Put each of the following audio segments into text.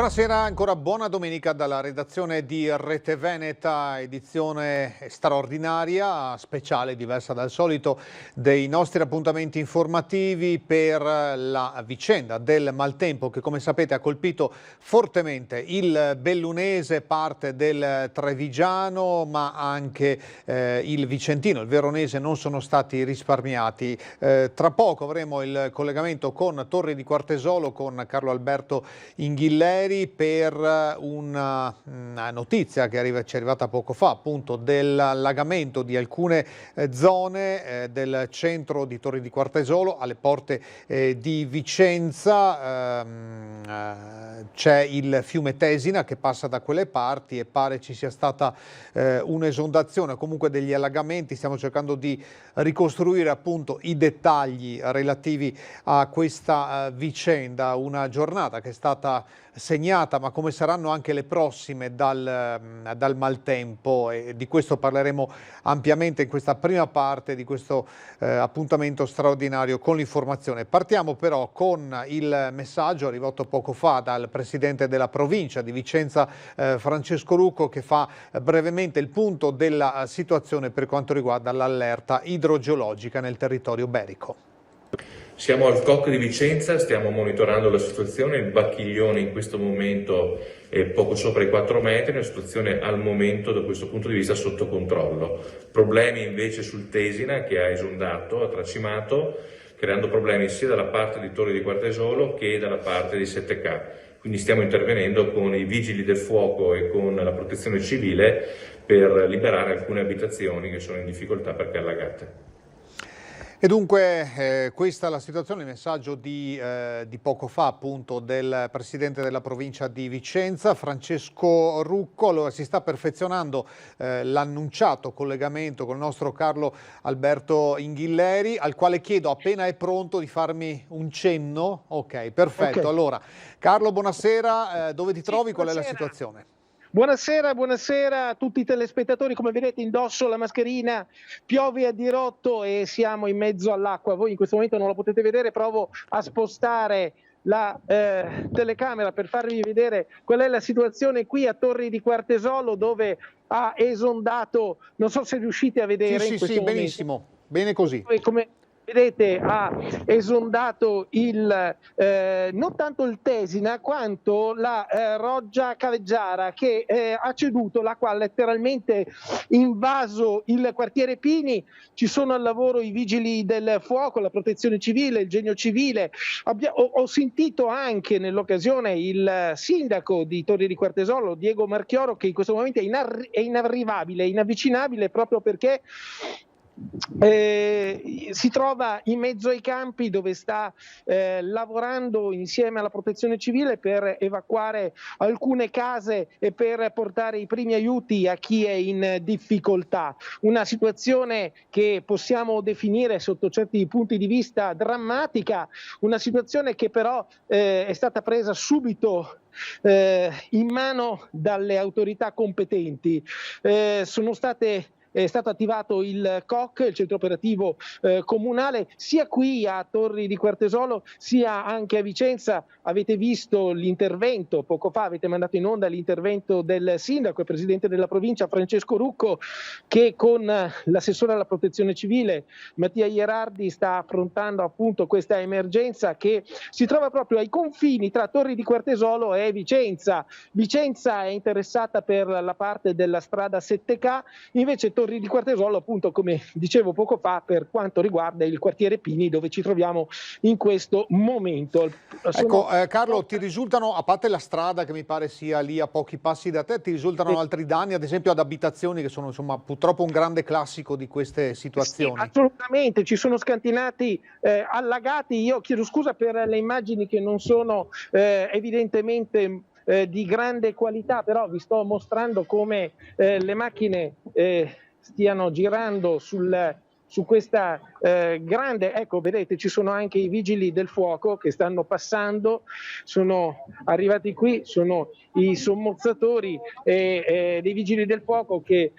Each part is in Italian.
Buonasera, ancora buona domenica dalla redazione di Rete Veneta, edizione straordinaria, speciale, diversa dal solito, dei nostri appuntamenti informativi per la vicenda del maltempo che, come sapete, ha colpito fortemente il Bellunese, parte del Trevigiano, ma anche il Vicentino, il Veronese non sono stati risparmiati. Tra poco avremo il collegamento con Torri di Quartesolo, con Carlo Alberto Inghilleri, per una notizia che ci è arrivata poco fa, appunto, dell'allagamento di alcune zone del centro di Torri di Quartesolo, alle porte di Vicenza. C'è il fiume Tesina che passa da quelle parti e pare ci sia stata un'esondazione, comunque degli allagamenti. Stiamo cercando di ricostruire appunto i dettagli relativi a questa vicenda, una giornata che è stata segnata, ma come saranno anche le prossime, dal maltempo, e di questo parleremo ampiamente in questa prima parte di questo appuntamento straordinario con l'informazione. Partiamo però con il messaggio arrivato poco fa dal presidente della provincia di Vicenza, Francesco Rucco, che fa brevemente il punto della situazione per quanto riguarda l'allerta idrogeologica nel territorio berico. Siamo al COC di Vicenza, stiamo monitorando la situazione, il Bacchiglione in questo momento è poco sopra i 4 metri, una situazione al momento da questo punto di vista sotto controllo. Problemi invece sul Tesina che ha esondato, ha tracimato, creando problemi sia dalla parte di Torri di Quartesolo che dalla parte di 7K. Quindi stiamo intervenendo con i vigili del fuoco e con la protezione civile per liberare alcune abitazioni che sono in difficoltà perché allagate. E dunque questa è la situazione, il messaggio di poco fa appunto del presidente della provincia di Vicenza, Francesco Rucco. Allora si sta perfezionando l'annunciato collegamento con il nostro Carlo Alberto Inghilleri, al quale chiedo appena è pronto di farmi un cenno. Ok, perfetto. Okay. Allora Carlo, buonasera, dove ti trovi? Qual è la situazione? Buonasera a tutti i telespettatori. Come vedete indosso la mascherina, piove a dirotto e siamo in mezzo all'acqua. Voi in questo momento non lo potete vedere, provo a spostare la telecamera per farvi vedere qual è la situazione qui a Torri di Quartesolo, dove ha esondato, non so se riuscite a vedere in questo momento. Benissimo, bene così. Come vedete ha esondato non tanto il Tesina quanto la Roggia Caveggiara, che ha ceduto, l'acqua ha letteralmente invaso il quartiere Pini. Ci sono al lavoro i vigili del fuoco, la protezione civile, il genio civile. Ho sentito anche nell'occasione il sindaco di Torri di Quartesolo, Diego Marchioro, che in questo momento è inarrivabile, inavvicinabile, proprio perché si trova in mezzo ai campi, dove sta lavorando insieme alla protezione civile per evacuare alcune case e per portare i primi aiuti a chi è in difficoltà. Una situazione che possiamo definire sotto certi punti di vista drammatica, una situazione che però è stata presa subito in mano dalle autorità competenti. È stato attivato il COC, il centro operativo comunale, sia qui a Torri di Quartesolo sia anche a Vicenza. Avete visto l'intervento, poco fa avete mandato in onda l'intervento del sindaco e presidente della provincia Francesco Rucco, che con l'assessore alla protezione civile Mattia Ierardi sta affrontando appunto questa emergenza che si trova proprio ai confini tra Torri di Quartesolo e Vicenza. Vicenza è interessata per la parte della strada 7K, invece Torri di Quartesolo, appunto, come dicevo poco fa, per quanto riguarda il quartiere Pini, dove ci troviamo in questo momento. Ecco, Carlo, ti risultano, a parte la strada che mi pare sia lì a pochi passi da te, ti risultano altri danni, ad esempio ad abitazioni, che sono insomma purtroppo un grande classico di queste situazioni? Sì, assolutamente, ci sono scantinati allagati. Io chiedo scusa per le immagini che non sono evidentemente di grande qualità, però vi sto mostrando come le macchine stiano girando su questa grande, ecco, vedete, ci sono anche i vigili del fuoco che stanno passando, sono arrivati qui, sono i sommozzatori dei vigili del fuoco che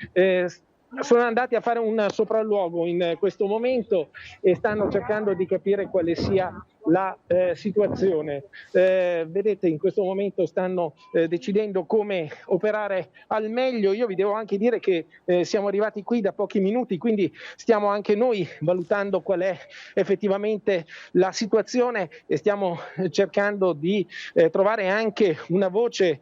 sono andati a fare un sopralluogo in questo momento e stanno cercando di capire quale sia la situazione. Vedete, in questo momento stanno decidendo come operare al meglio. Io vi devo anche dire che siamo arrivati qui da pochi minuti, quindi stiamo anche noi valutando qual è effettivamente la situazione e stiamo cercando di trovare anche una voce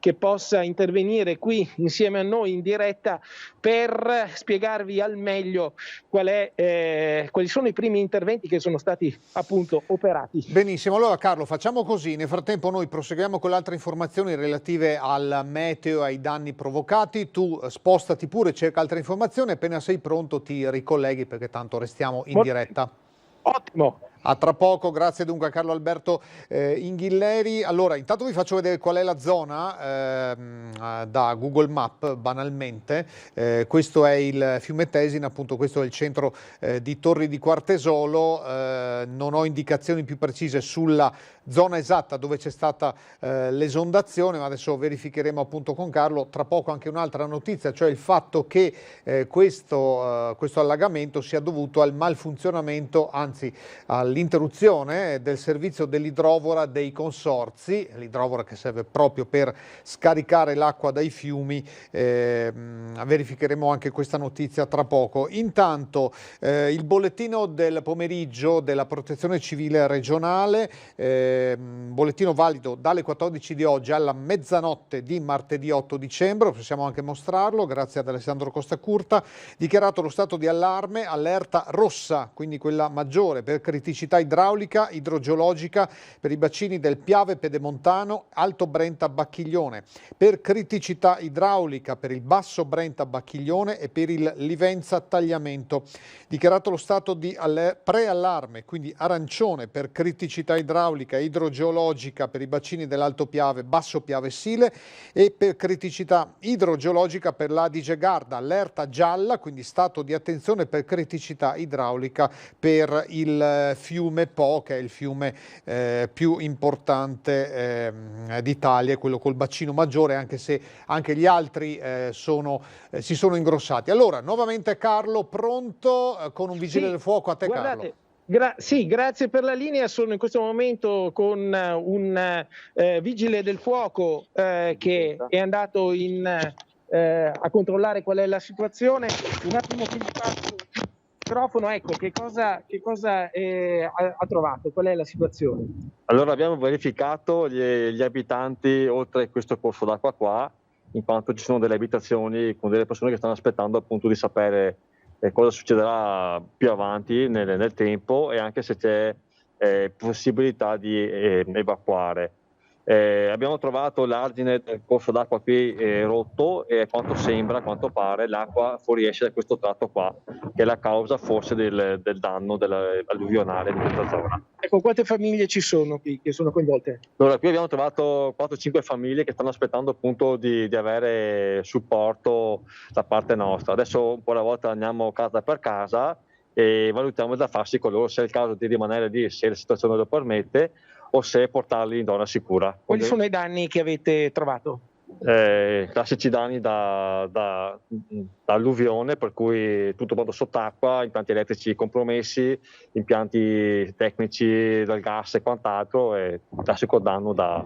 che possa intervenire qui insieme a noi in diretta per spiegarvi al meglio quali sono i primi interventi che sono stati appunto operati. Benissimo, allora Carlo facciamo così, nel frattempo noi proseguiamo con le altre informazioni relative al meteo e ai danni provocati, tu spostati pure, cerca altre informazioni, appena sei pronto ti ricolleghi perché tanto restiamo in diretta. Ottimo. A tra poco, grazie dunque a Carlo Alberto Inghilleri. Allora, intanto vi faccio vedere qual è la zona da Google Map, banalmente. Questo è il fiume Tesina, appunto questo è il centro di Torri di Quartesolo. Non ho indicazioni più precise sulla zona esatta dove c'è stata l'esondazione, ma adesso verificheremo appunto con Carlo. Tra poco anche un'altra notizia, cioè il fatto che questo allagamento sia dovuto al malfunzionamento, anzi all'interruzione del servizio dell'idrovora dei consorzi, l'idrovora che serve proprio per scaricare l'acqua dai fiumi. Verificheremo anche questa notizia tra poco. Intanto il bollettino del pomeriggio della Protezione Civile regionale, bollettino valido dalle 14 di oggi alla mezzanotte di martedì 8 dicembre, possiamo anche mostrarlo grazie ad Alessandro Costacurta, dichiarato lo stato di allarme, allerta rossa, quindi quella maggiore per criticità idraulica, idrogeologica per i bacini del Piave Pedemontano, Alto Brenta Bacchiglione, per criticità idraulica per il Basso Brenta Bacchiglione e per il Livenza Tagliamento. Dichiarato lo stato di preallarme, quindi arancione per criticità idraulica e idrogeologica per i bacini dell'Alto Piave, Basso Piave Sile e per criticità idrogeologica per l'Adige Garda, allerta gialla, quindi stato di attenzione per criticità idraulica per il fiume Po, che è il fiume più importante d'Italia, quello col bacino maggiore, anche se anche gli altri si sono ingrossati. Allora, nuovamente Carlo, pronto con un vigile del fuoco, a te guardate, Carlo. Sì, grazie per la linea. Sono in questo momento con un vigile del fuoco che è andato a controllare qual è la situazione. Un attimo che gli passo il microfono, ecco, che cosa ha trovato, qual è la situazione? Allora abbiamo verificato gli abitanti oltre questo corso d'acqua qua, in quanto ci sono delle abitazioni con delle persone che stanno aspettando appunto di sapere cosa succederà più avanti nel tempo e anche se c'è possibilità di evacuare. Abbiamo trovato l'argine del corso d'acqua qui rotto e a quanto pare l'acqua fuoriesce da questo tratto qua, che è la causa forse del danno alluvionale di questa zona. Ecco, quante famiglie ci sono qui che sono coinvolte? Allora, qui abbiamo trovato 4-5 famiglie che stanno aspettando appunto di avere supporto da parte nostra. Adesso un po' alla volta andiamo casa per casa e valutiamo da farsi con loro se è il caso di rimanere lì, se la situazione lo permette, o se portarli in zona sicura. Quali sono i danni che avete trovato? Classici danni da alluvione, per cui tutto quanto sott'acqua, impianti elettrici compromessi, impianti tecnici del gas e quant'altro, e classico danno da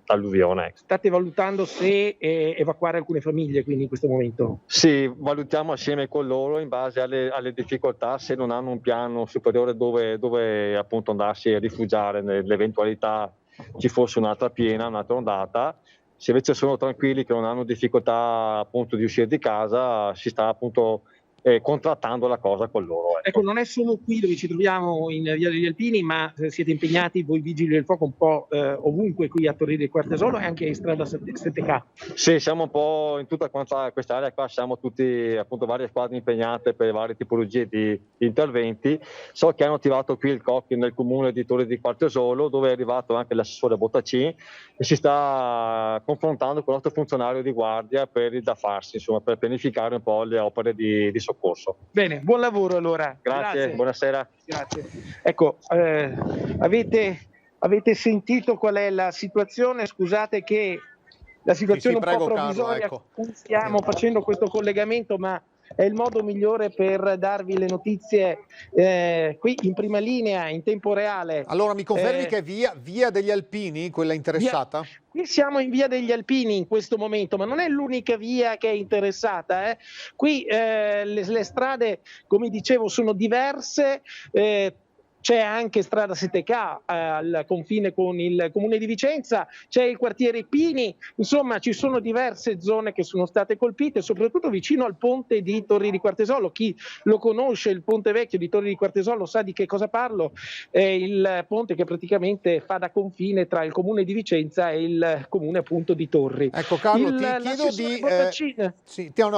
alluvione. State valutando se evacuare alcune famiglie quindi in questo momento? Sì, valutiamo assieme con loro in base alle difficoltà, se non hanno un piano superiore dove appunto andarsi a rifugiare nell'eventualità ci fosse un'altra piena, un'altra ondata. Se invece sono tranquilli che non hanno difficoltà appunto di uscire di casa, si sta appunto contrattando la cosa con loro. Ecco, non è solo qui dove ci troviamo in Via degli Alpini, ma siete impegnati voi vigili del fuoco un po' ovunque qui a Torri del Quartesolo e anche in strada 7K. Sì, siamo un po' in tutta questa area qua, siamo tutti appunto varie squadre impegnate per varie tipologie di interventi. So che hanno attivato qui il COC nel comune di Torri di Quartesolo, dove è arrivato anche l'assessore Bottacin e si sta confrontando con il nostro funzionario di guardia per il da farsi, insomma, per pianificare un po' le opere di soccorso. Bene, buon lavoro allora. Grazie. Buonasera. Grazie. Ecco, avete sentito qual è la situazione? Scusate che la situazione Sì, è un po' prego, provvisoria, Carlo, ecco. stiamo facendo questo collegamento, ma è il modo migliore per darvi le notizie qui in prima linea, in tempo reale. Allora mi confermi che è via degli Alpini, quella interessata? Qui siamo in via degli Alpini in questo momento, ma non è l'unica via che è interessata. Qui le strade, come dicevo, sono diverse. C'è anche strada 7K al confine con il comune di Vicenza, c'è il quartiere Pini, insomma ci sono diverse zone che sono state colpite, soprattutto vicino al ponte di Torri di Quartesolo. Chi lo conosce, il ponte vecchio di Torri di Quartesolo, sa di che cosa parlo. È il ponte che praticamente fa da confine tra il comune di Vicenza e il comune appunto di Torri. Ecco Carlo, ti chiedo di...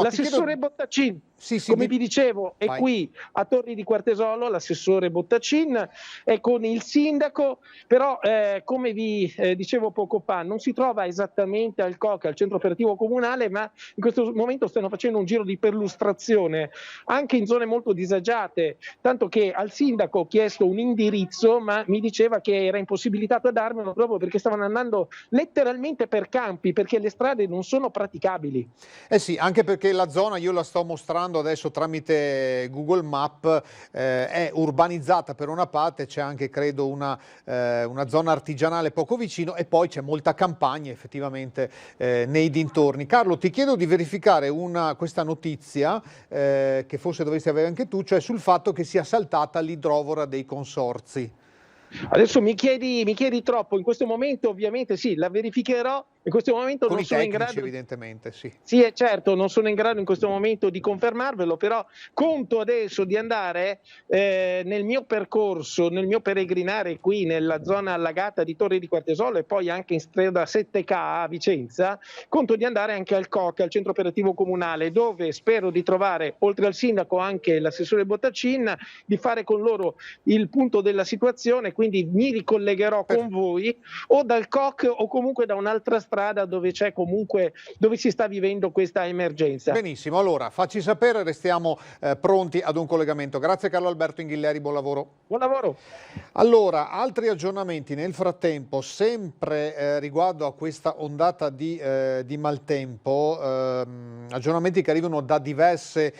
L'assessore Bottacin, come vi dicevo, è qui a Torri di Quartesolo, l'assessore Bottacin è con il sindaco, però come vi dicevo poco fa, non si trova esattamente al COC, al centro operativo comunale, ma in questo momento stanno facendo un giro di perlustrazione anche in zone molto disagiate, tanto che al sindaco ho chiesto un indirizzo, ma mi diceva che era impossibilitato a darmelo proprio perché stavano andando letteralmente per campi, perché le strade non sono praticabili. Eh sì, anche perché la zona, io la sto mostrando adesso tramite Google Map, è urbanizzata per una parte, c'è anche credo una zona artigianale poco vicino e poi c'è molta campagna effettivamente nei dintorni. Carlo, ti chiedo di verificare questa notizia che forse dovresti avere anche tu, cioè sul fatto che sia saltata l'idrovora dei consorzi. Adesso mi chiedi troppo, in questo momento ovviamente sì, la verificherò, in questo momento con non i sono tecnici, in grado, evidentemente sì. Sì, è certo, non sono in grado in questo momento di confermarvelo, però conto adesso di andare nel mio percorso, nel mio peregrinare qui nella zona allagata di Torri di Quartesolo e poi anche in strada 7K a Vicenza, conto di andare anche al COC, al centro operativo comunale, dove spero di trovare, oltre al sindaco, anche l'assessore Bottacin, di fare con loro il punto della situazione, quindi mi ricollegherò con voi o dal COC o comunque da un'altra strada dove c'è comunque, dove si sta vivendo questa emergenza. Benissimo, allora facci sapere, restiamo pronti ad un collegamento. Grazie Carlo Alberto Inghilleri, buon lavoro. Buon lavoro. Allora, altri aggiornamenti nel frattempo, sempre riguardo a questa ondata di maltempo, aggiornamenti che arrivano da diverse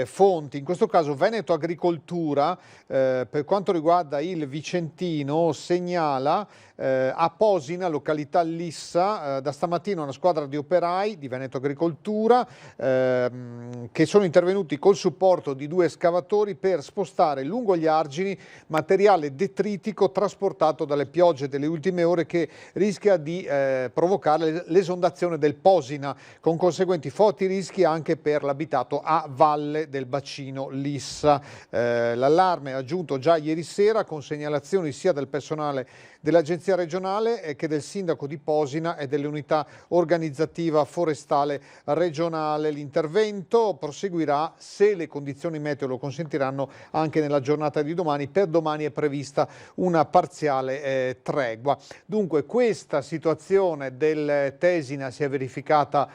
fonti, in questo caso Veneto Agricoltura, per quanto riguarda il Vicentino, segnala a Posina, località Lissa, da stamattina una squadra di operai di Veneto Agricoltura che sono intervenuti col supporto di 2 escavatori per spostare lungo gli argini materiale detritico trasportato dalle piogge delle ultime ore che rischia di provocare l'esondazione del Posina, con conseguenti forti rischi anche per l'abitato a valle del bacino Lissa. L'allarme è giunto già ieri sera con segnalazioni sia del personale dell'Agenzia regionale che del sindaco di Posina e delle unità organizzativa forestale regionale. L'intervento proseguirà, se le condizioni meteo lo consentiranno, anche nella giornata di domani. Per domani è prevista una parziale tregua. Dunque questa situazione del Tesina si è verificata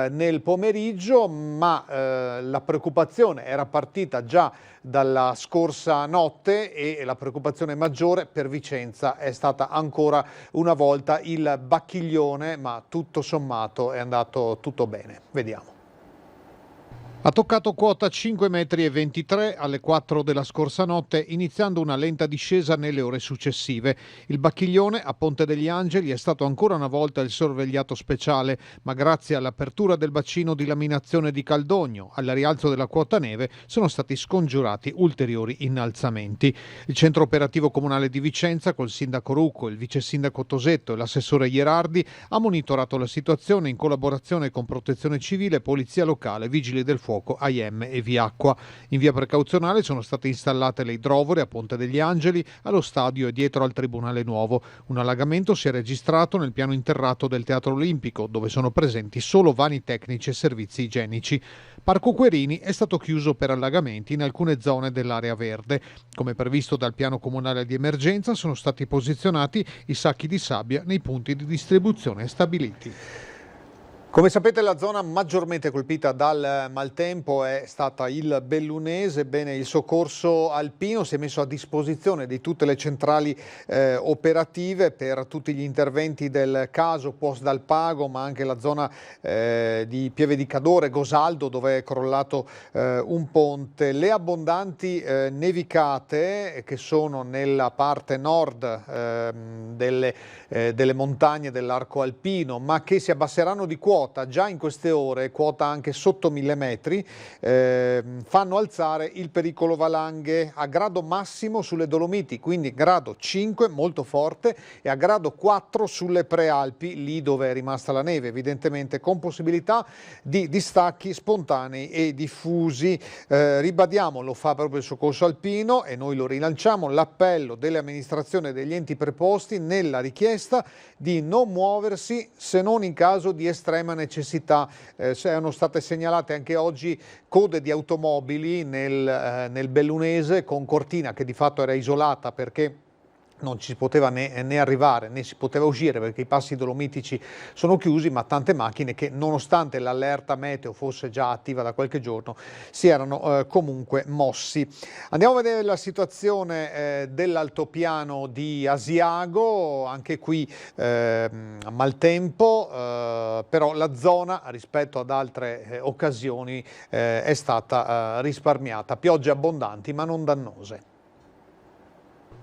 nel pomeriggio, ma la preoccupazione era partita già dalla scorsa notte e la preoccupazione maggiore per Vicenza è stata ancora una volta il Bacchiglione, ma tutto sommato è andato tutto bene. Vediamo. Ha toccato quota 5,23 m alle 4 della scorsa notte, iniziando una lenta discesa nelle ore successive. Il Bacchiglione a Ponte degli Angeli è stato ancora una volta il sorvegliato speciale, ma grazie all'apertura del bacino di laminazione di Caldogno, al rialzo della quota neve, sono stati scongiurati ulteriori innalzamenti. Il centro operativo comunale di Vicenza, col sindaco Rucco, il vice sindaco Tosetto e l'assessore Ierardi, ha monitorato la situazione in collaborazione con Protezione Civile, Polizia Locale, Vigili del Fuoco, AIM e Viacqua. In via precauzionale sono state installate le idrovore a Ponte degli Angeli, allo stadio e dietro al Tribunale Nuovo. Un allagamento si è registrato nel piano interrato del Teatro Olimpico, dove sono presenti solo vani tecnici e servizi igienici. Parco Querini è stato chiuso per allagamenti in alcune zone dell'area verde. Come previsto dal piano comunale di emergenza, sono stati posizionati i sacchi di sabbia nei punti di distribuzione stabiliti. Come sapete, la zona maggiormente colpita dal maltempo è stata il Bellunese. Bene, il soccorso alpino si è messo a disposizione di tutte le centrali operative per tutti gli interventi del caso, Puos d'Alpago, ma anche la zona di Pieve di Cadore, Gosaldo, dove è crollato un ponte. Le abbondanti nevicate che sono nella parte nord delle montagne dell'arco alpino, ma che si abbasseranno di quota già in queste ore, quota anche sotto 1000 metri, fanno alzare il pericolo valanghe a grado massimo sulle Dolomiti, quindi grado 5 molto forte e a grado 4 sulle prealpi, lì dove è rimasta la neve, evidentemente con possibilità di distacchi spontanei e diffusi. Ribadiamo, lo fa proprio il soccorso alpino e noi lo rilanciamo, l'appello delle amministrazioni e degli enti preposti nella richiesta di non muoversi se non in caso di estrema necessità. Sono state segnalate anche oggi code di automobili nel Bellunese, con Cortina che di fatto era isolata perché non ci si poteva né arrivare né si poteva uscire perché i passi dolomitici sono chiusi, ma tante macchine che, nonostante l'allerta meteo fosse già attiva da qualche giorno, si erano comunque mossi. Andiamo a vedere la situazione dell'altopiano di Asiago, anche qui maltempo, però la zona rispetto ad altre occasioni è stata risparmiata, piogge abbondanti ma non dannose.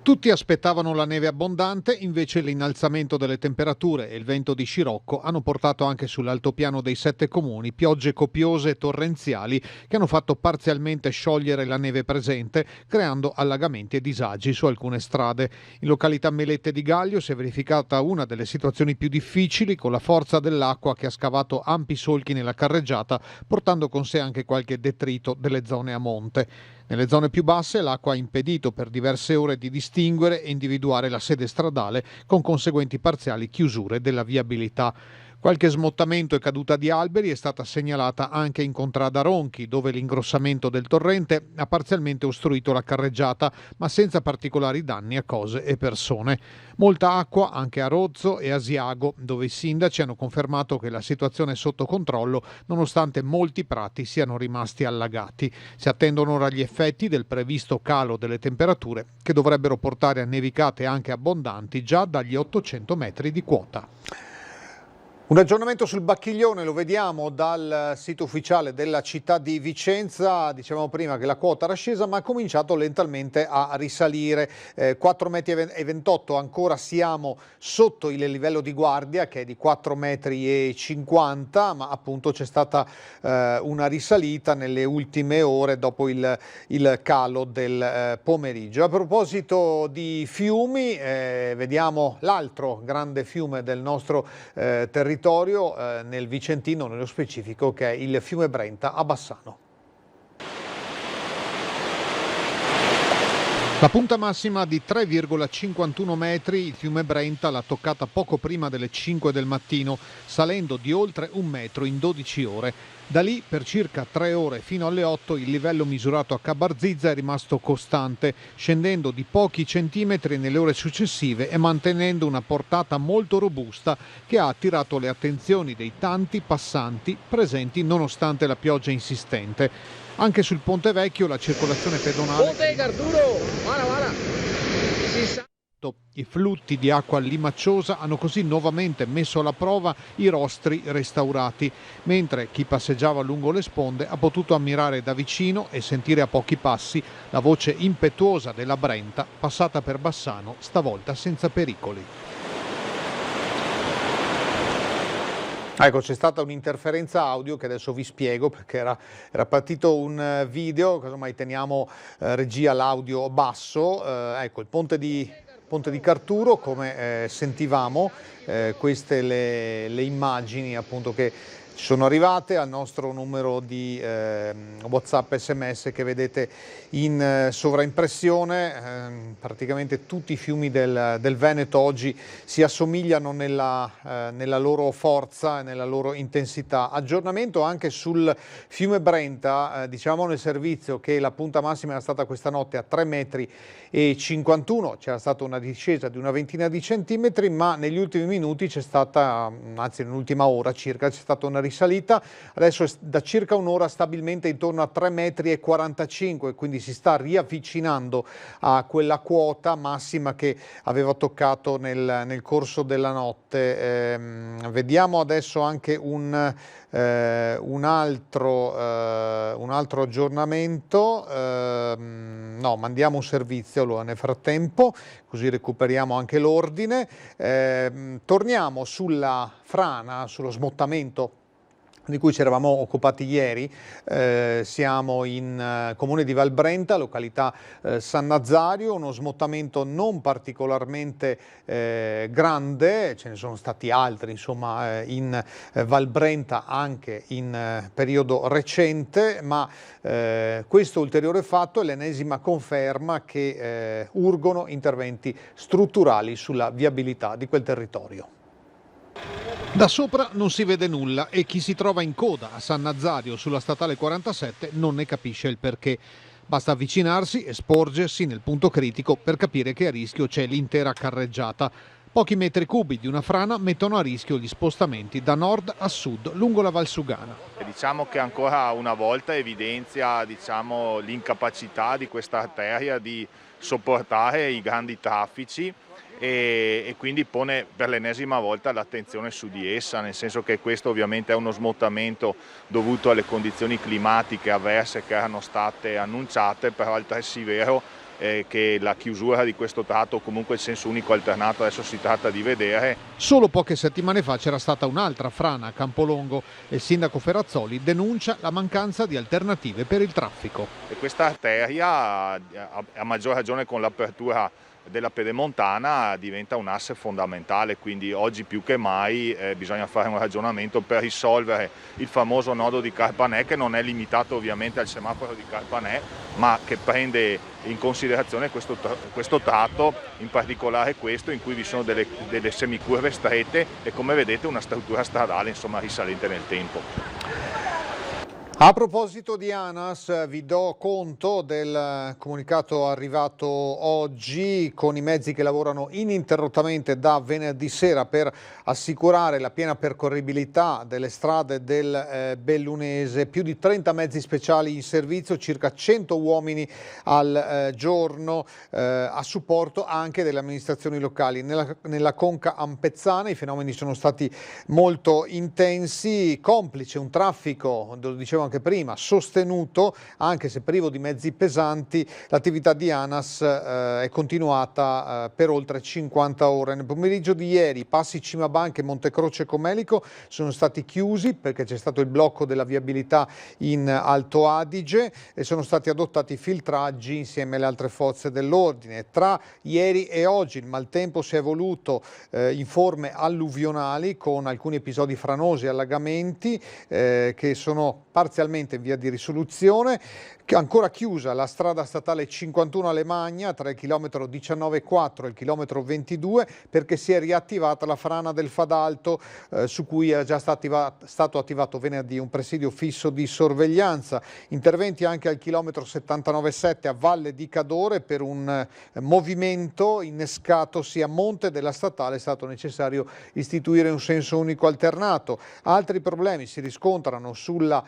Tutti aspettavano la neve abbondante, invece l'innalzamento delle temperature e il vento di scirocco hanno portato anche sull'altopiano dei 7 comuni piogge copiose e torrenziali che hanno fatto parzialmente sciogliere la neve presente, creando allagamenti e disagi su alcune strade. In località Melette di Gaglio si è verificata una delle situazioni più difficili, con la forza dell'acqua che ha scavato ampi solchi nella carreggiata, portando con sé anche qualche detrito delle zone a monte. Nelle zone più basse l'acqua ha impedito per diverse ore di distinguere e individuare la sede stradale, con conseguenti parziali chiusure della viabilità. Qualche smottamento e caduta di alberi è stata segnalata anche in contrada Ronchi, dove l'ingrossamento del torrente ha parzialmente ostruito la carreggiata, ma senza particolari danni a cose e persone. Molta acqua anche a Rozzo e Asiago, dove i sindaci hanno confermato che la situazione è sotto controllo, nonostante molti prati siano rimasti allagati. Si attendono ora gli effetti del previsto calo delle temperature, che dovrebbero portare a nevicate anche abbondanti già dagli 800 metri di quota. Un aggiornamento sul Bacchiglione lo vediamo dal sito ufficiale della città di Vicenza. Dicevamo prima che la quota era scesa, ma ha cominciato lentamente a risalire. 4,28 metri, ancora siamo sotto il livello di guardia che è di 4,50 metri, ma appunto c'è stata una risalita nelle ultime ore dopo il calo del pomeriggio. A proposito di fiumi, vediamo l'altro grande fiume del nostro territorio, nel Vicentino, nello specifico, che è il fiume Brenta a Bassano. La punta massima di 3,51 metri, il fiume Brenta l'ha toccata poco prima delle 5 del mattino, salendo di oltre 1 metro in 12 ore. Da lì, per circa 3 ore fino alle 8, il livello misurato a Cabarzizza è rimasto costante, scendendo di pochi centimetri nelle ore successive e mantenendo una portata molto robusta che ha attirato le attenzioni dei tanti passanti presenti nonostante la pioggia insistente. Anche sul Ponte Vecchio la circolazione pedonale... I flutti di acqua limacciosa hanno così nuovamente messo alla prova i rostri restaurati, mentre chi passeggiava lungo le sponde ha potuto ammirare da vicino e sentire a pochi passi la voce impetuosa della Brenta passata per Bassano, stavolta senza pericoli. Ecco, c'è stata un'interferenza audio che adesso vi spiego, perché era partito un video, casomai teniamo regia l'audio basso. Ecco, il Ponte di Carturo, come sentivamo, queste le immagini appunto che ci sono arrivate al nostro numero di WhatsApp SMS che vedete in sovraimpressione. Praticamente tutti i fiumi del Veneto oggi si assomigliano nella loro forza e nella loro intensità. Aggiornamento anche sul fiume Brenta, diciamo nel servizio che la punta massima era stata questa notte a 3,51 metri, c'era stata una discesa di una ventina di centimetri, ma negli ultimi minuti c'è stata, anzi nell'ultima ora circa, c'è stata una risalita, adesso è da circa un'ora stabilmente intorno a 3,45 m, quindi si sta riavvicinando a quella quota massima che aveva toccato nel corso della notte. Vediamo adesso anche un altro aggiornamento. No, mandiamo un servizio allora nel frattempo, così recuperiamo anche l'ordine. Torniamo sulla frana, sullo smottamento di cui ci eravamo occupati ieri. Siamo in comune di Valbrenta, località San Nazario, uno smottamento non particolarmente grande, ce ne sono stati altri insomma in Valbrenta anche in periodo recente, ma questo ulteriore fatto è l'ennesima conferma che urgono interventi strutturali sulla viabilità di quel territorio. Da sopra non si vede nulla e chi si trova in coda a San Nazario sulla statale 47 non ne capisce il perché. Basta avvicinarsi e sporgersi nel punto critico per capire che a rischio c'è l'intera carreggiata. Pochi metri cubi di una frana mettono a rischio gli spostamenti da nord a sud lungo la Valsugana. Diciamo che ancora una volta evidenzia l'incapacità di questa arteria di sopportare i grandi traffici e quindi pone per l'ennesima volta l'attenzione su di essa, nel senso che questo ovviamente è uno smottamento dovuto alle condizioni climatiche avverse che erano state annunciate, però è altresì vero che la chiusura di questo tratto, o comunque il senso unico alternato, adesso si tratta di vedere. Solo poche settimane fa c'era stata un'altra frana a Campolongo e il sindaco Ferrazzoli denuncia la mancanza di alternative per il traffico. E questa arteria, a maggior ragione con l'apertura della Pedemontana, diventa un asse fondamentale, quindi oggi più che mai bisogna fare un ragionamento per risolvere il famoso nodo di Carpanè, che non è limitato ovviamente al semaforo di Carpanè, ma che prende in considerazione questo tratto, in particolare questo in cui vi sono delle semicurve strette e, come vedete, una struttura stradale risalente nel tempo. A proposito di ANAS, vi do conto del comunicato arrivato oggi con i mezzi che lavorano ininterrottamente da venerdì sera per assicurare la piena percorribilità delle strade del Bellunese. Più di 30 mezzi speciali in servizio, circa 100 uomini al giorno a supporto anche delle amministrazioni locali. Nella conca ampezzana i fenomeni sono stati molto intensi, complice un traffico, lo dicevo anche prima, sostenuto, anche se privo di mezzi pesanti. L'attività di ANAS è continuata per oltre 50 ore. Nel pomeriggio di ieri passi Cimabanche, Montecroce e Comelico sono stati chiusi perché c'è stato il blocco della viabilità in Alto Adige e sono stati adottati filtraggi insieme alle altre forze dell'ordine. Tra ieri e oggi il maltempo si è evoluto in forme alluvionali con alcuni episodi franosi e allagamenti che sono parzialmente in via di risoluzione. Ancora chiusa la strada statale 51 a Lemagna tra il chilometro 19,4 e il chilometro 22 perché si è riattivata la frana del Fadalto su cui è già stato attivato venerdì un presidio fisso di sorveglianza. Interventi anche al chilometro 79,7 a Valle di Cadore per un movimento innescatosi a monte della statale. È stato necessario istituire un senso unico alternato. Altri problemi si riscontrano sulla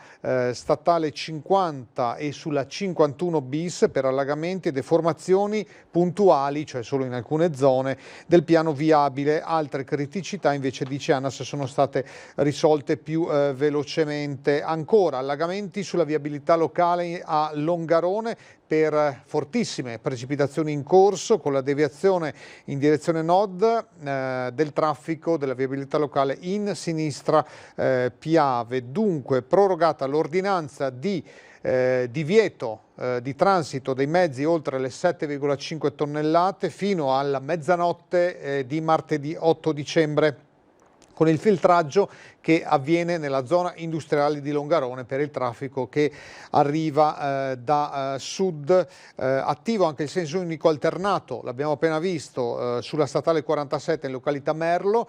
statale 50 e sulla 51 bis per allagamenti e deformazioni puntuali, cioè solo in alcune zone del piano viabile. Altre criticità invece, dice ANAS, sono state risolte più velocemente. Ancora allagamenti sulla viabilità locale a Longarone per fortissime precipitazioni in corso, con la deviazione in direzione nord del traffico della viabilità locale in sinistra Piave. Dunque prorogata l'ordinanza di divieto di transito dei mezzi oltre le 7,5 tonnellate fino alla mezzanotte di martedì 8 dicembre. Con il filtraggio che avviene nella zona industriale di Longarone per il traffico che arriva da sud. Attivo anche il senso unico alternato, l'abbiamo appena visto, sulla statale 47 in località Merlo,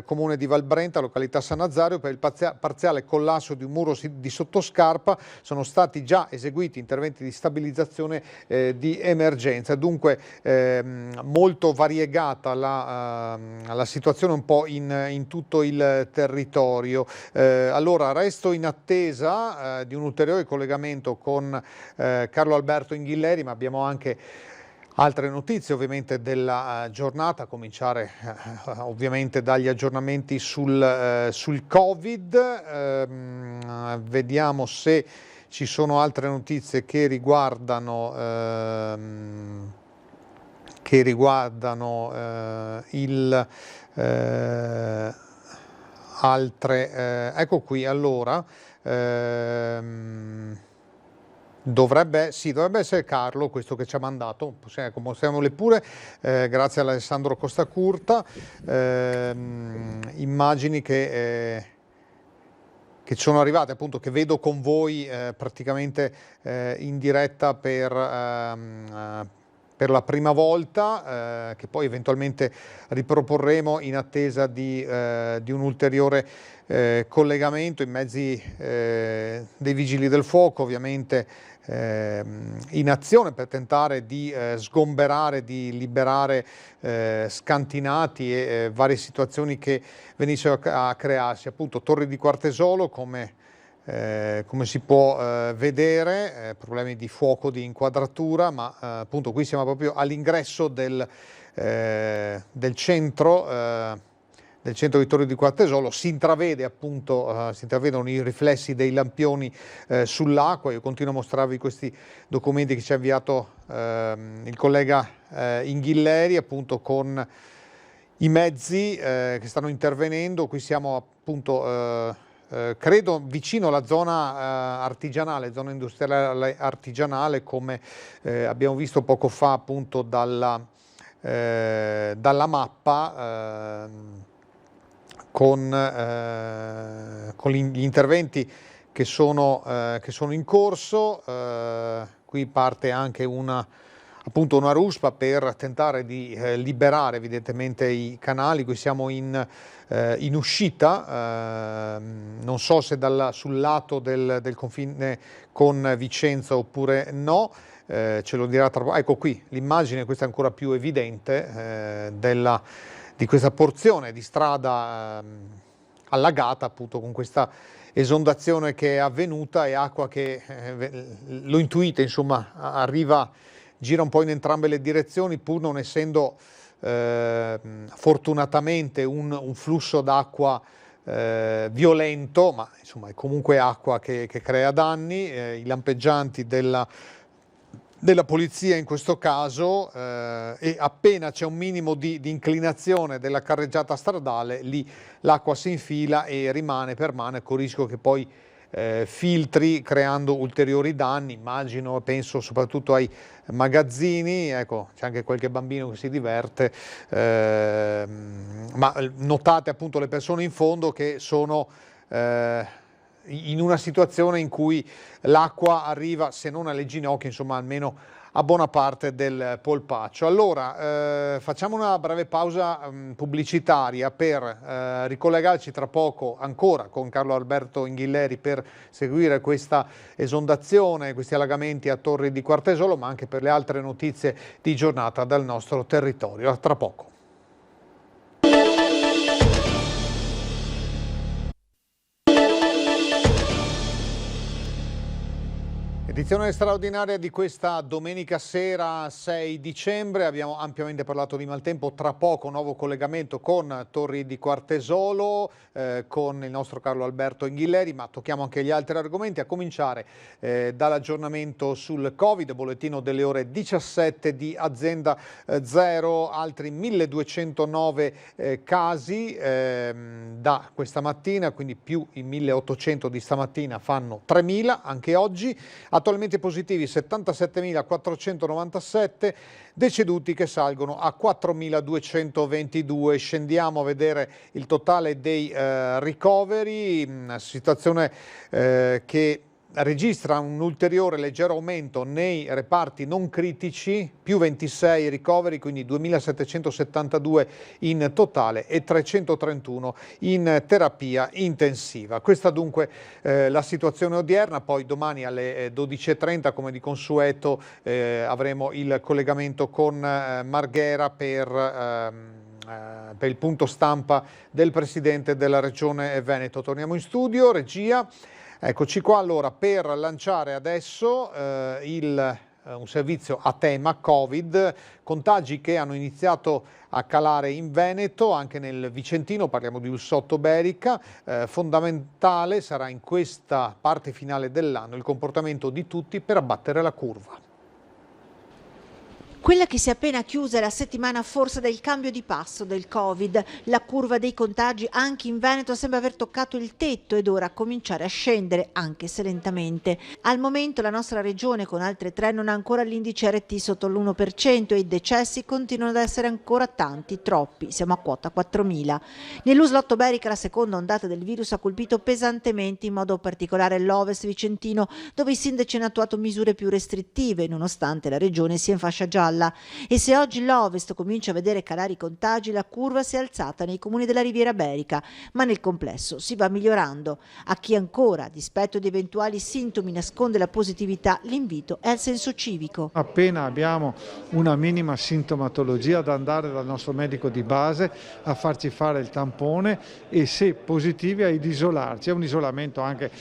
comune di Valbrenta, località San Nazario, per il parziale collasso di un muro di sottoscarpa. Sono stati già eseguiti interventi di stabilizzazione di emergenza. Dunque molto variegata la situazione un po' in tutto tutto il territorio. Allora resto in attesa di un ulteriore collegamento con Carlo Alberto Inghilleri, ma abbiamo anche altre notizie ovviamente della giornata, a cominciare ovviamente dagli aggiornamenti sul Covid. Vediamo se ci sono altre notizie che riguardano ecco qui, allora dovrebbe essere Carlo questo che ci ha mandato, mostriamole pure, grazie a Alessandro Costacurta, immagini che sono arrivate, appunto, che vedo con voi praticamente in diretta per la prima volta, che poi eventualmente riproporremo in attesa di un ulteriore collegamento. I mezzi dei Vigili del Fuoco ovviamente in azione per tentare di sgomberare, di liberare scantinati e varie situazioni che venissero a crearsi. Appunto, Torri di Quartesolo, come si può vedere, problemi di fuoco, di inquadratura, ma appunto qui siamo proprio all'ingresso del centro di Torri di Quartesolo. Si intravede appunto, si intravedono i riflessi dei lampioni sull'acqua. Io continuo a mostrarvi questi documenti che ci ha inviato il collega Inghilleri, appunto con i mezzi che stanno intervenendo. Qui siamo appunto credo vicino alla zona artigianale, zona industriale artigianale, come abbiamo visto poco fa appunto dalla mappa, con gli interventi che sono in corso. Qui parte anche una ruspa per tentare di liberare evidentemente i canali. Qui siamo in uscita, non so se sul lato del confine con Vicenza oppure no, ce lo dirà tra poco. Ecco qui l'immagine, questa è ancora più evidente, di questa porzione di strada allagata, appunto, con questa esondazione che è avvenuta, e acqua che, lo intuite, insomma, gira un po' in entrambe le direzioni, pur non essendo fortunatamente un flusso d'acqua violento, ma insomma è comunque acqua che crea danni. I lampeggianti della polizia in questo caso, e appena c'è un minimo di inclinazione della carreggiata stradale, lì l'acqua si infila e permane, con il rischio che poi filtri, creando ulteriori danni. Immagino, penso soprattutto ai magazzini. Ecco, c'è anche qualche bambino che si diverte, ma notate appunto le persone in fondo che sono in una situazione in cui l'acqua arriva, se non alle ginocchia, insomma almeno a buona parte del polpaccio. Allora, facciamo una breve pausa pubblicitaria per ricollegarci tra poco ancora con Carlo Alberto Inghilleri per seguire questa esondazione, questi allagamenti a Torri di Quartesolo, ma anche per le altre notizie di giornata dal nostro territorio. A tra poco. Edizione straordinaria di questa domenica sera 6 dicembre, abbiamo ampiamente parlato di maltempo. Tra poco nuovo collegamento con Torri di Quartesolo, con il nostro Carlo Alberto Inghilleri, ma tocchiamo anche gli altri argomenti, a cominciare dall'aggiornamento sul Covid, bollettino delle ore 17 di Azienda Zero, altri 1209 casi da questa mattina, quindi più i 1800 di stamattina fanno 3000 anche oggi. Attualmente positivi 77.497, deceduti che salgono a 4.222. Scendiamo a vedere il totale dei ricoveri, una situazione che registra un ulteriore leggero aumento nei reparti non critici, più 26 ricoveri, quindi 2.772 in totale e 331 in terapia intensiva. Questa dunque la situazione odierna. Poi domani alle 12.30, come di consueto, avremo il collegamento con Marghera per per il punto stampa del Presidente della Regione Veneto. Torniamo in studio, regia. Eccoci qua allora per lanciare adesso un servizio a tema Covid, contagi che hanno iniziato a calare in Veneto, anche nel Vicentino, parliamo di Ussotto-Berica. Fondamentale sarà in questa parte finale dell'anno il comportamento di tutti per abbattere la curva. Quella che si è appena chiusa è la settimana forse del cambio di passo del Covid. La curva dei contagi anche in Veneto sembra aver toccato il tetto ed ora cominciare a scendere, anche se lentamente. Al momento la nostra regione, con altre 3, non ha ancora l'indice RT sotto l'1% e i decessi continuano ad essere ancora tanti, troppi, siamo a quota 4.000. Nell'Uslotto-Berica la seconda ondata del virus ha colpito pesantemente, in modo particolare l'Ovest Vicentino, dove i sindaci hanno attuato misure più restrittive, nonostante la regione sia in fascia gialla. E se oggi l'Ovest comincia a vedere calare i contagi, la curva si è alzata nei comuni della Riviera Berica, ma nel complesso si va migliorando. A chi ancora, a dispetto di eventuali sintomi, nasconde la positività, l'invito è al senso civico. Appena abbiamo una minima sintomatologia, ad andare dal nostro medico di base a farci fare il tampone e, se positivi, ad isolarci. È un isolamento anche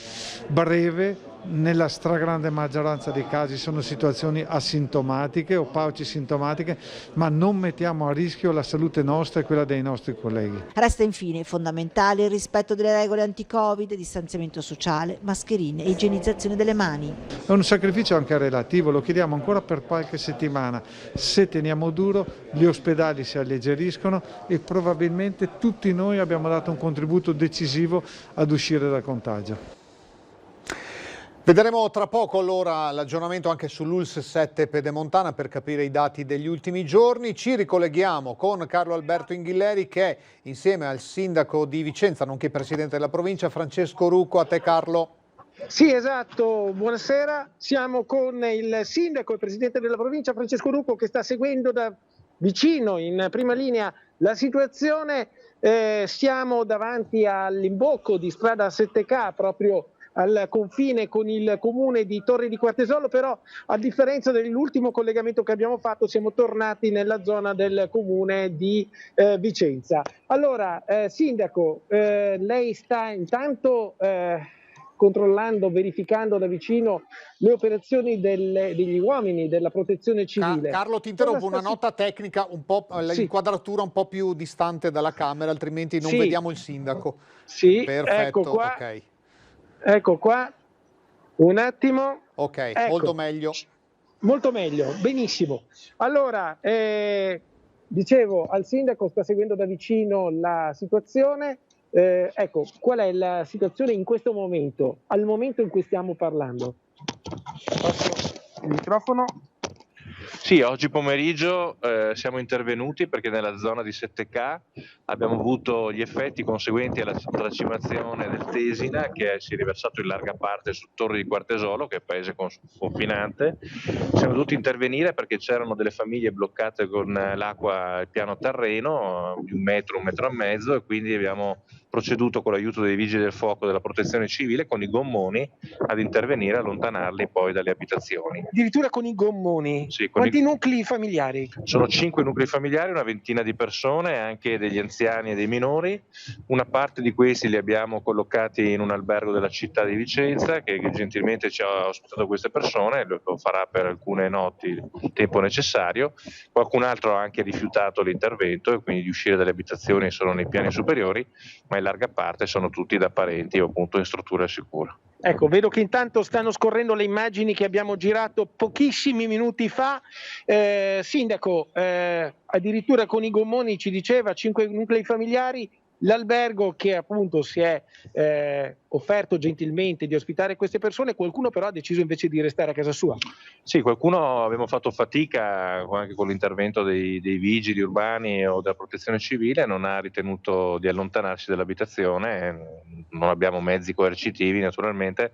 breve. Nella stragrande maggioranza dei casi sono situazioni asintomatiche o paucisintomatiche, ma non mettiamo a rischio la salute nostra e quella dei nostri colleghi. Resta infine fondamentale il rispetto delle regole anti-Covid, distanziamento sociale, mascherine e igienizzazione delle mani. È un sacrificio anche relativo, lo chiediamo ancora per qualche settimana. Se teniamo duro, gli ospedali si alleggeriscono e probabilmente tutti noi abbiamo dato un contributo decisivo ad uscire dal contagio. Vedremo tra poco allora l'aggiornamento anche sull'ULSS 7 Pedemontana per capire i dati degli ultimi giorni. Ci ricolleghiamo con Carlo Alberto Inghilleri, che è insieme al sindaco di Vicenza, nonché presidente della provincia, Francesco Rucco. A te Carlo. Sì, esatto, buonasera. Siamo con il sindaco e presidente della provincia, Francesco Rucco, che sta seguendo da vicino, in prima linea, la situazione. Siamo davanti all'imbocco di strada 7K, proprio al confine con il comune di Torri di Quartesolo, però a differenza dell'ultimo collegamento che abbiamo fatto siamo tornati nella zona del comune di Vicenza. Allora, sindaco, lei sta intanto controllando, verificando da vicino le operazioni degli uomini della protezione civile. Carlo, ti interrompo, una nota tecnica, un po' l'inquadratura un po' più distante dalla camera, altrimenti non vediamo il sindaco. Sì, perfetto, ecco qua. ok. Ecco qua, un attimo. Ok, ecco. Molto meglio. Molto meglio, benissimo. Allora, dicevo, al sindaco sta seguendo da vicino la situazione. Ecco, qual è la situazione in questo momento, al momento in cui stiamo parlando? Passo il microfono. Sì, oggi pomeriggio siamo intervenuti perché nella zona di 7K abbiamo avuto gli effetti conseguenti alla tracimazione del Tesina, che si è riversato in larga parte su Torri di Quartesolo, che è paese confinante. Siamo dovuti intervenire perché c'erano delle famiglie bloccate con l'acqua al piano terreno di 1 metro, 1 metro e mezzo, e quindi abbiamo proceduto con l'aiuto dei vigili del fuoco della protezione civile con i gommoni ad intervenire e allontanarli poi dalle abitazioni. Addirittura con i gommoni? Sì, quanti nuclei familiari? Sono 5 nuclei familiari, una ventina di persone, anche degli anziani e dei minori. Una parte di questi li abbiamo collocati in un albergo della città di Vicenza, che gentilmente ci ha ospitato queste persone, lo farà per alcune notti il tempo necessario. Qualcun altro ha anche rifiutato l'intervento e quindi di uscire dalle abitazioni sono nei piani superiori, ma in larga parte sono tutti da parenti o appunto in strutture sicure. Ecco, vedo che intanto stanno scorrendo le immagini che abbiamo girato pochissimi minuti fa. Sindaco, addirittura con i gommoni ci diceva 5 nuclei familiari, l'albergo che appunto si è offerto gentilmente di ospitare queste persone, qualcuno però ha deciso invece di restare a casa sua. Sì, qualcuno abbiamo fatto fatica anche con l'intervento dei vigili urbani o della protezione civile, non ha ritenuto di allontanarsi dall'abitazione, non abbiamo mezzi coercitivi naturalmente,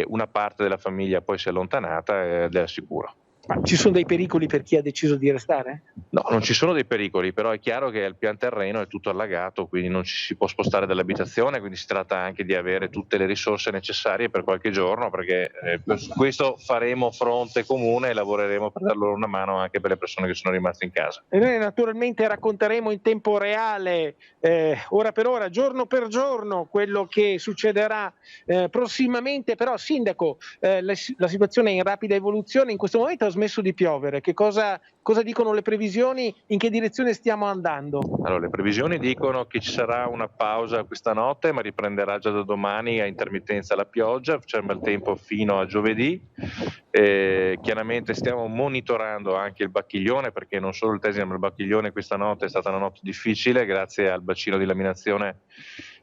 una parte della famiglia poi si è allontanata ed è sicuro. Ma ci sono dei pericoli per chi ha deciso di restare? No, non ci sono dei pericoli, però è chiaro che il pian terreno è tutto allagato, quindi non ci si può spostare dall'abitazione, quindi si tratta anche di avere tutte le risorse necessarie per qualche giorno, perché su questo faremo fronte comune e lavoreremo per dar loro una mano anche per le persone che sono rimaste in casa. E noi naturalmente racconteremo in tempo reale, ora per ora, giorno per giorno, quello che succederà prossimamente. Però Sindaco, la situazione è in rapida evoluzione, in questo momento ha smesso di piovere, che cosa dicono le previsioni, in che direzione stiamo andando? Allora, le previsioni dicono che ci sarà una pausa questa notte, ma riprenderà già da domani a intermittenza la pioggia, c'è bel tempo fino a giovedì. Chiaramente stiamo monitorando anche il Bacchiglione, perché non solo il Tesina ma il Bacchiglione questa notte è stata una notte difficile. Grazie al bacino di laminazione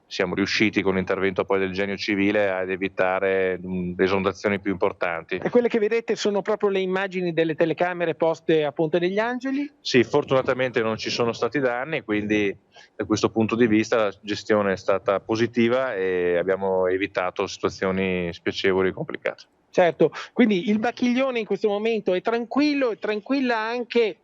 siamo riusciti con l'intervento poi del Genio Civile ad evitare esondazioni più importanti. E quelle che vedete sono proprio le immagini delle telecamere poste a Ponte degli Angeli? Sì, fortunatamente non ci sono stati danni, quindi da questo punto di vista la gestione è stata positiva e abbiamo evitato situazioni spiacevoli e complicate. Certo, quindi il Bacchiglione in questo momento è tranquillo, e tranquilla anche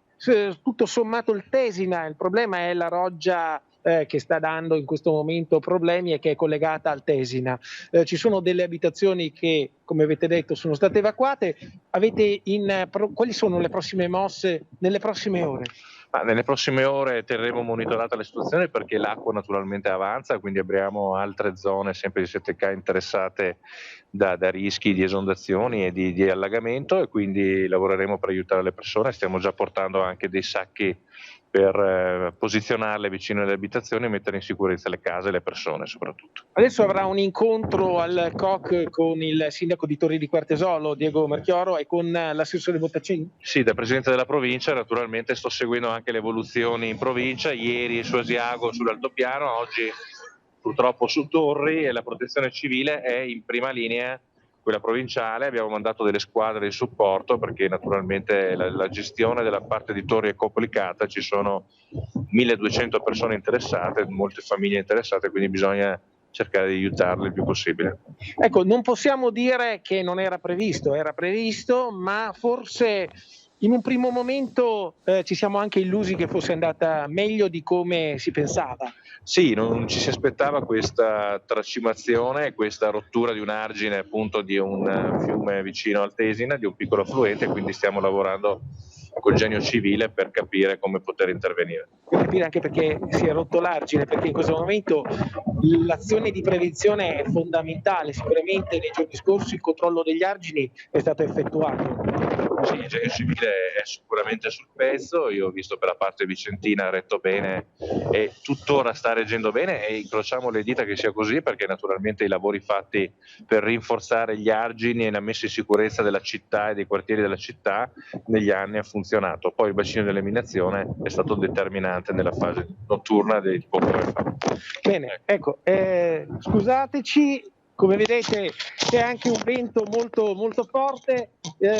tutto sommato il Tesina. Il problema è la roggia che sta dando in questo momento problemi e che è collegata al Tesina. Ci sono delle abitazioni che, come avete detto, sono state evacuate. Quali sono le prossime mosse nelle prossime ore? Ma nelle prossime ore terremo monitorata la situazione, perché l'acqua naturalmente avanza, quindi avremo altre zone sempre di 7K interessate da rischi di esondazioni e di allagamento, e quindi lavoreremo per aiutare le persone. Stiamo già portando anche dei sacchi per posizionarle vicino alle abitazioni e mettere in sicurezza le case e le persone soprattutto. Adesso avrà un incontro al COC con il sindaco di Torri di Quartesolo, Diego Marchioro, e con l'assessore Bottaccini? Sì, da presidente della provincia naturalmente sto seguendo anche le evoluzioni in provincia. Ieri su Asiago, sull'altopiano, oggi purtroppo su Torri, e la protezione civile è in prima linea, quella provinciale. Abbiamo mandato delle squadre di supporto, perché naturalmente la gestione della parte di Torri è complicata, ci sono 1200 persone interessate, molte famiglie interessate, quindi bisogna cercare di aiutarle il più possibile. Ecco, non possiamo dire che non era previsto, ma forse in un primo momento ci siamo anche illusi che fosse andata meglio di come si pensava. Sì, non ci si aspettava questa tracimazione, questa rottura di un argine appunto di un fiume vicino al Tesina, di un piccolo affluente, quindi stiamo lavorando col Genio Civile per capire come poter intervenire. Per capire anche perché si è rotto l'argine, perché in questo momento l'azione di prevenzione è fondamentale. Sicuramente nei giorni scorsi il controllo degli argini è stato effettuato. Sì, il Genio Civile è sicuramente sul pezzo. Io ho visto per la parte vicentina ha retto bene e tuttora sta reggendo bene, e incrociamo le dita che sia così, perché naturalmente i lavori fatti per rinforzare gli argini e la messa in sicurezza della città e dei quartieri della città negli anni ha funzionato. Poi il bacino di eliminazione è stato determinante nella fase notturna di poche ore fa. Bene, ecco, scusateci, come vedete c'è anche un vento molto, molto forte.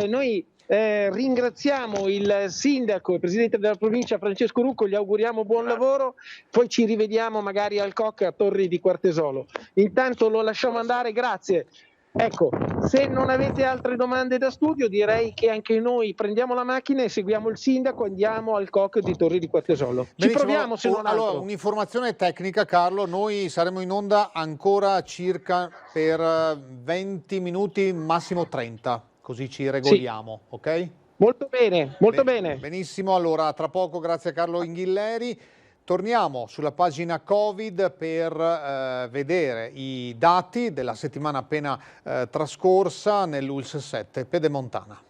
Noi ringraziamo il sindaco e presidente della provincia Francesco Rucco, gli auguriamo buon lavoro, poi ci rivediamo magari al COC a Torri di Quartesolo. Intanto lo lasciamo andare, grazie. Ecco, se non avete altre domande da studio, direi che anche noi prendiamo la macchina e seguiamo il sindaco, andiamo al COC di Torri di Quartesolo. Ci Benissimo. proviamo, se non altro. Allora, un'informazione tecnica, Carlo, noi saremo in onda ancora circa per 20 minuti, massimo 30, così ci regoliamo, sì. Ok? Molto bene, molto bene. Benissimo, allora tra poco, grazie a Carlo Inghilleri. Torniamo sulla pagina Covid per vedere i dati della settimana appena trascorsa nell'ULSS 7 Pedemontana.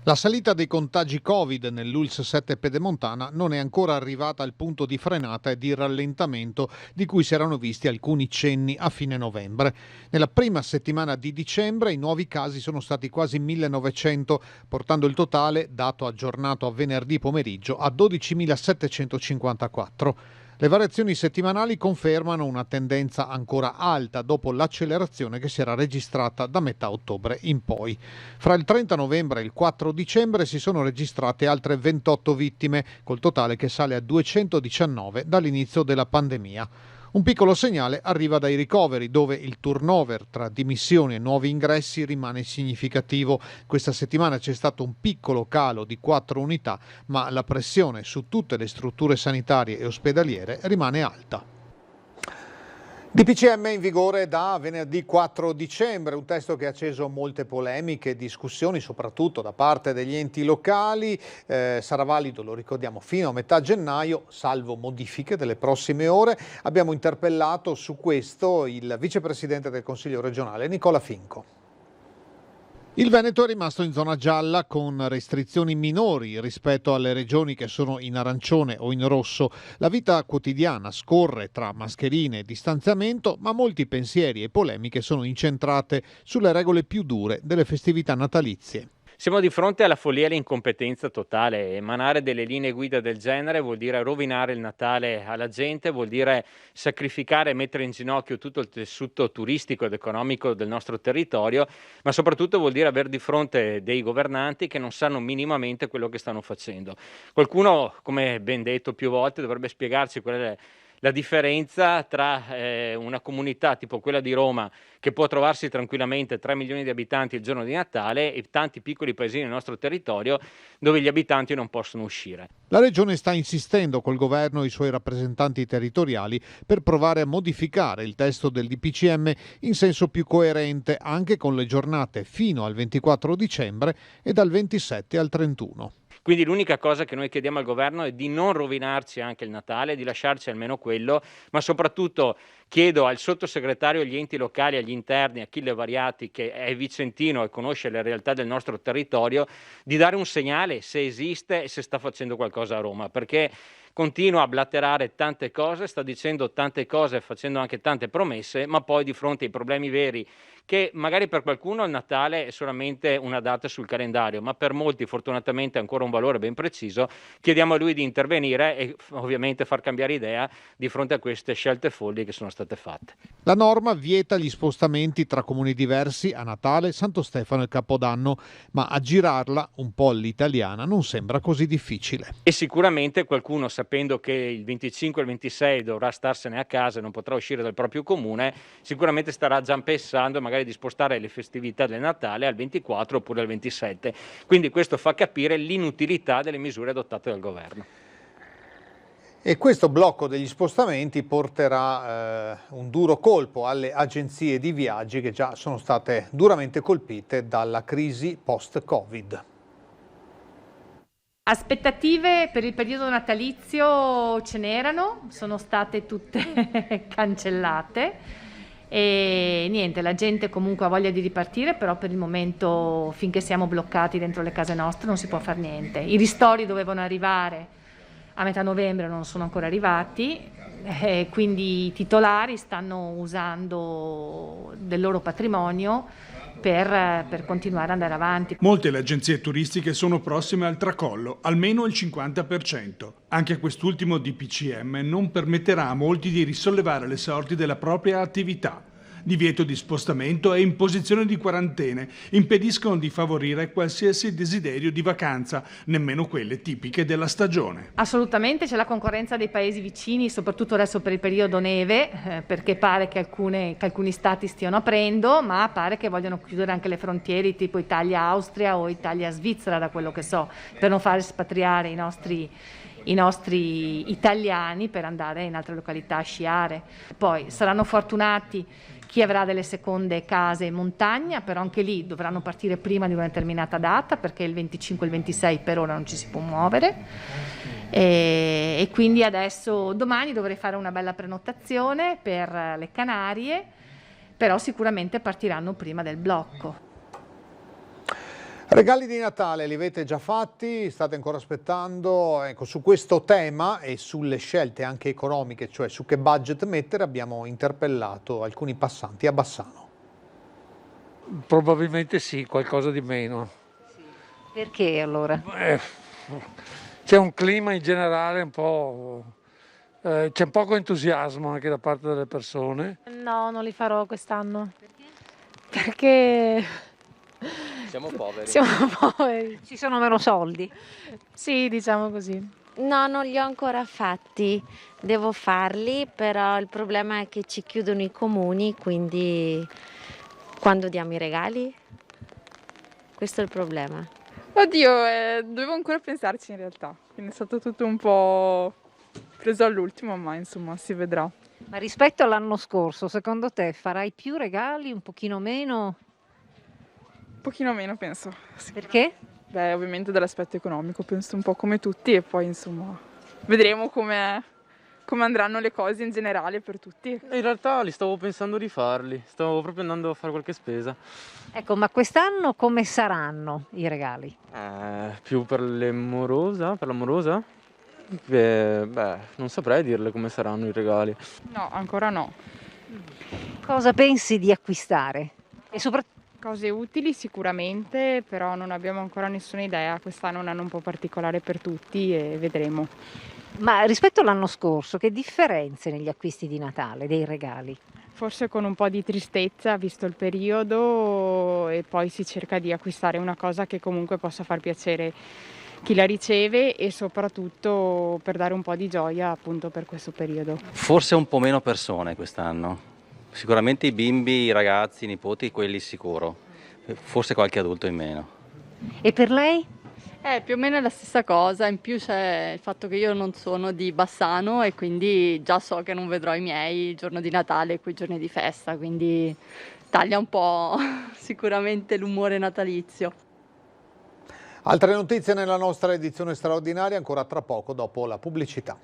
La salita dei contagi Covid nell'ULSS 7 Pedemontana non è ancora arrivata al punto di frenata e di rallentamento di cui si erano visti alcuni cenni a fine novembre. Nella prima settimana di dicembre i nuovi casi sono stati quasi 1900, portando il totale, dato aggiornato a venerdì pomeriggio, a 12.754. Le variazioni settimanali confermano una tendenza ancora alta dopo l'accelerazione che si era registrata da metà ottobre in poi. Fra il 30 novembre e il 4 dicembre si sono registrate altre 28 vittime, col totale che sale a 219 dall'inizio della pandemia. Un piccolo segnale arriva dai ricoveri, dove il turnover tra dimissioni e nuovi ingressi rimane significativo. Questa settimana c'è stato un piccolo calo di 4 unità, ma la pressione su tutte le strutture sanitarie e ospedaliere rimane alta. DPCM in vigore da venerdì 4 dicembre, un testo che ha acceso molte polemiche e discussioni, soprattutto da parte degli enti locali. Sarà valido, lo ricordiamo, fino a metà gennaio, salvo modifiche delle prossime ore. Abbiamo interpellato su questo il vicepresidente del Consiglio regionale, Nicola Finco. Il Veneto è rimasto in zona gialla con restrizioni minori rispetto alle regioni che sono in arancione o in rosso. La vita quotidiana scorre tra mascherine e distanziamento, ma molti pensieri e polemiche sono incentrate sulle regole più dure delle festività natalizie. Siamo di fronte alla follia e all'incompetenza totale. Emanare delle linee guida del genere vuol dire rovinare il Natale alla gente, vuol dire sacrificare e mettere in ginocchio tutto il tessuto turistico ed economico del nostro territorio, ma soprattutto vuol dire avere di fronte dei governanti che non sanno minimamente quello che stanno facendo. Qualcuno, come ben detto più volte, dovrebbe spiegarci qual è la differenza tra una comunità tipo quella di Roma, che può trovarsi tranquillamente 3 milioni di abitanti il giorno di Natale, e tanti piccoli paesini nel nostro territorio dove gli abitanti non possono uscire. La Regione sta insistendo col governo e i suoi rappresentanti territoriali per provare a modificare il testo del DPCM in senso più coerente anche con le giornate fino al 24 dicembre e dal 27 al 31. Quindi l'unica cosa che noi chiediamo al governo è di non rovinarci anche il Natale, di lasciarci almeno quello, ma soprattutto chiedo al sottosegretario agli enti locali, agli interni, Achille Variati, che è vicentino e conosce le realtà del nostro territorio, di dare un segnale se esiste e se sta facendo qualcosa a Roma, perché continua a blatterare tante cose, sta dicendo tante cose, facendo anche tante promesse, ma poi di fronte ai problemi veri, che magari per qualcuno il Natale è solamente una data sul calendario, ma per molti fortunatamente ha ancora un valore ben preciso, chiediamo a lui di intervenire e ovviamente far cambiare idea di fronte a queste scelte folli che sono state fatte. La norma vieta gli spostamenti tra comuni diversi a Natale, Santo Stefano e Capodanno, ma aggirarla un po' all'italiana non sembra così difficile. E sicuramente qualcuno, sapendo che il 25 e il 26 dovrà starsene a casa e non potrà uscire dal proprio comune, sicuramente starà già pensando magari di spostare le festività del Natale al 24 oppure al 27. Quindi questo fa capire l'inutilità delle misure adottate dal governo. E questo blocco degli spostamenti porterà un duro colpo alle agenzie di viaggi che già sono state duramente colpite dalla crisi post-Covid. Aspettative per il periodo natalizio ce n'erano, sono state tutte cancellate. E niente, la gente comunque ha voglia di ripartire, però per il momento, finché siamo bloccati dentro le case nostre, non si può fare niente. I ristori dovevano arrivare a metà novembre, non sono ancora arrivati, quindi i titolari stanno usando del loro patrimonio per continuare ad andare avanti. Molte le agenzie turistiche sono prossime al tracollo, almeno il 50%. Anche quest'ultimo DPCM non permetterà a molti di risollevare le sorti della propria attività. Divieto di spostamento e imposizione di quarantene impediscono di favorire qualsiasi desiderio di vacanza, nemmeno quelle tipiche della stagione. Assolutamente c'è la concorrenza dei paesi vicini, soprattutto adesso per il periodo neve, perché pare che alcuni stati stiano aprendo, ma pare che vogliono chiudere anche le frontiere tipo Italia-Austria o Italia-Svizzera, da quello che so, per non far espatriare i nostri italiani per andare in altre località a sciare. Poi saranno fortunati chi avrà delle seconde case in montagna, però anche lì dovranno partire prima di una determinata data, perché il 25 e il 26 per ora non ci si può muovere. E quindi adesso domani dovrei fare una bella prenotazione per le Canarie, però sicuramente partiranno prima del blocco. Regali di Natale li avete già fatti? State ancora aspettando? Ecco, su questo tema e sulle scelte anche economiche, cioè su che budget mettere, abbiamo interpellato alcuni passanti a Bassano. Probabilmente sì, qualcosa di meno. Perché allora? C'è un clima in generale un po'... c'è poco entusiasmo anche da parte delle persone. No, non li farò quest'anno. Perché... Siamo poveri. Siamo poveri. Ci sono meno soldi. Sì, diciamo così. No, non li ho ancora fatti, devo farli, però il problema è che ci chiudono i comuni, quindi quando diamo i regali? Questo è il problema. Oddio, dovevo ancora pensarci in realtà, quindi è stato tutto un po' preso all'ultimo, ma insomma si vedrà. Ma rispetto all'anno scorso, secondo te farai più regali, un pochino meno? Un pochino meno penso. Perché? Beh, ovviamente dall'aspetto economico, penso un po' come tutti e poi insomma vedremo come andranno le cose in generale per tutti. In realtà li stavo pensando di farli, stavo proprio andando a fare qualche spesa. Ecco, ma quest'anno come saranno i regali? Più per l'amorosa? Beh, non saprei dirle come saranno i regali. No, ancora no. Cosa pensi di acquistare? E soprattutto Cose utili sicuramente, però non abbiamo ancora nessuna idea. Quest'anno è un anno un po' particolare per tutti e vedremo. Ma rispetto all'anno scorso, che differenze negli acquisti di Natale, dei regali? Forse con un po' di tristezza, visto il periodo, e poi si cerca di acquistare una cosa che comunque possa far piacere chi la riceve e soprattutto per dare un po' di gioia appunto per questo periodo. Forse un po' meno persone quest'anno. Sicuramente i bimbi, i ragazzi, i nipoti, quelli sicuro. Forse qualche adulto in meno. E per lei? Più o meno è la stessa cosa, in più c'è il fatto che io non sono di Bassano e quindi già so che non vedrò i miei il giorno di Natale e quei giorni di festa, quindi taglia un po' sicuramente l'umore natalizio. Altre notizie nella nostra edizione straordinaria ancora tra poco dopo la pubblicità.